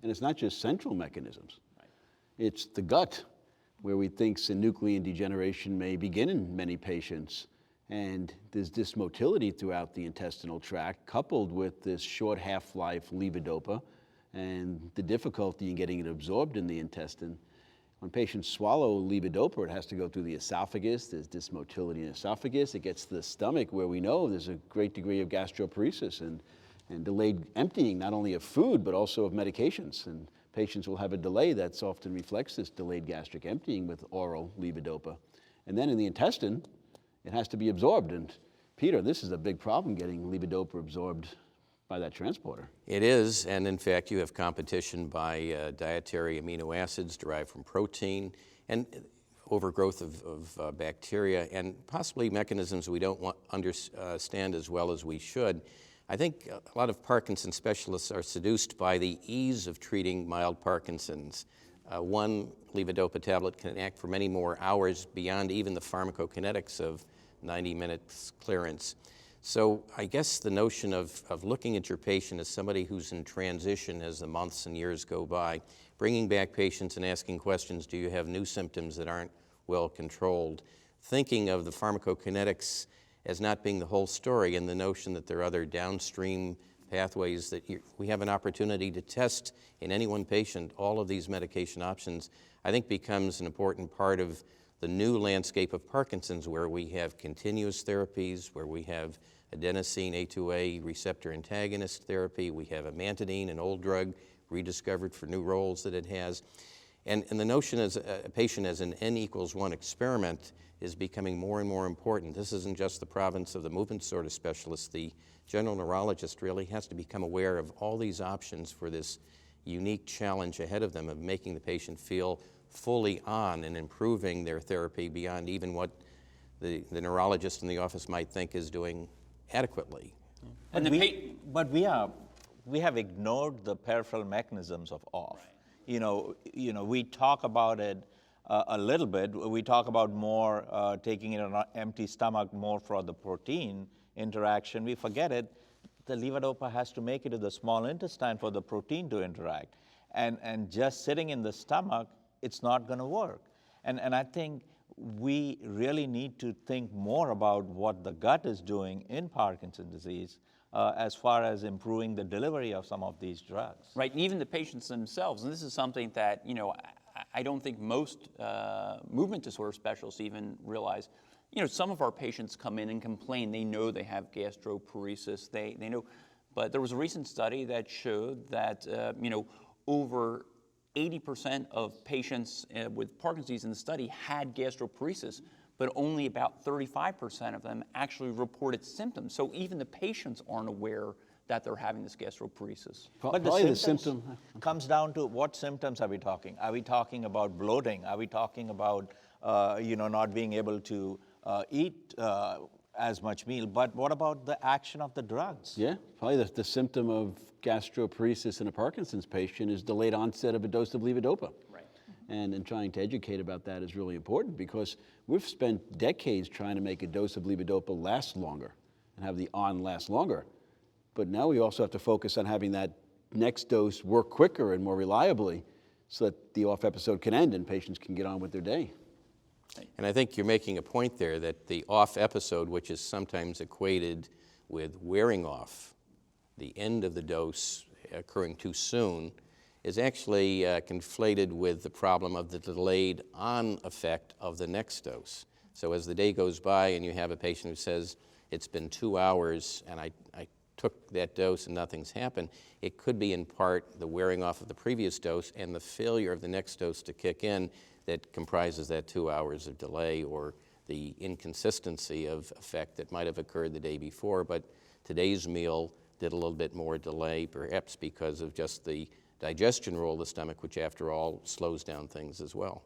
And it's not just central mechanisms. It's the gut, where we think synuclein degeneration may begin in many patients. And there's dysmotility throughout the intestinal tract, coupled with this short half-life levodopa and the difficulty in getting it absorbed in the intestine. When patients swallow levodopa, it has to go through the esophagus. There's dysmotility in the esophagus. It gets to the stomach, where we know there's a great degree of gastroparesis and delayed emptying, not only of food, but also of medications. And patients will have a delay that often reflects this delayed gastric emptying with oral levodopa. And then in the intestine, it has to be absorbed. And Peter, this is a big problem, getting levodopa absorbed by that transporter. It is, and in fact, you have competition by dietary amino acids derived from protein and overgrowth of bacteria, and possibly mechanisms we don't understand as well as we should. I think a lot of Parkinson specialists are seduced by the ease of treating mild Parkinson's. One levodopa tablet can act for many more hours beyond even the pharmacokinetics of 90 minutes clearance. So I guess the notion of looking at your patient as somebody who's in transition as the months and years go by, bringing back patients and asking questions, do you have new symptoms that aren't well controlled? Thinking of the pharmacokinetics as not being the whole story, and the notion that there are other downstream pathways that we have an opportunity to test in any one patient, all of these medication options, I think becomes an important part of the new landscape of Parkinson's, where we have continuous therapies, where we have adenosine A2A receptor antagonist therapy, we have amantadine, an old drug, rediscovered for new roles that it has. And the notion as a patient as an N=1 experiment is becoming more and more important. This isn't just the province of the movement disorder specialist. The general neurologist really has to become aware of all these options for this unique challenge ahead of them of making the patient feel fully on and improving their therapy beyond even what the neurologist in the office might think is doing adequately. But we have ignored the peripheral mechanisms of OFF. Right. We talk about it a little bit. We talk about more taking it on an empty stomach, more for the protein interaction. We forget it. The levodopa has to make it to the small intestine for the protein to interact. And just sitting in the stomach, it's not going to work. And I think we really need to think more about what the gut is doing in Parkinson's disease as far as improving the delivery of some of these drugs. Right, and even the patients themselves, and this is something that, I don't think most movement disorder specialists even realize. Some of our patients come in and complain. They know they have gastroparesis. They know, but there was a recent study that showed that, over 80% of patients with Parkinson's disease in the study had gastroparesis, but only about 35% of them actually reported symptoms. So even the patients aren't aware that they're having this gastroparesis. But the symptom comes down to what symptoms are we talking? Are we talking about bloating? Are we talking about not being able to eat as much meal? But what about the action of the drugs? Yeah, probably the symptom of gastroparesis in a Parkinson's patient is delayed onset of a dose of levodopa. Right. And trying to educate about that is really important, because we've spent decades trying to make a dose of levodopa last longer and have the on last longer. But now we also have to focus on having that next dose work quicker and more reliably so that the off episode can end and patients can get on with their day. And I think you're making a point there that the off episode, which is sometimes equated with wearing off, the end of the dose occurring too soon, is actually conflated with the problem of the delayed on effect of the next dose. So as the day goes by and you have a patient who says, it's been 2 hours and I took that dose and nothing's happened, it could be in part the wearing off of the previous dose and the failure of the next dose to kick in that comprises that 2 hours of delay, or the inconsistency of effect that might have occurred the day before, but today's meal did a little bit more delay, perhaps because of just the digestion role of the stomach, which after all slows down things as well.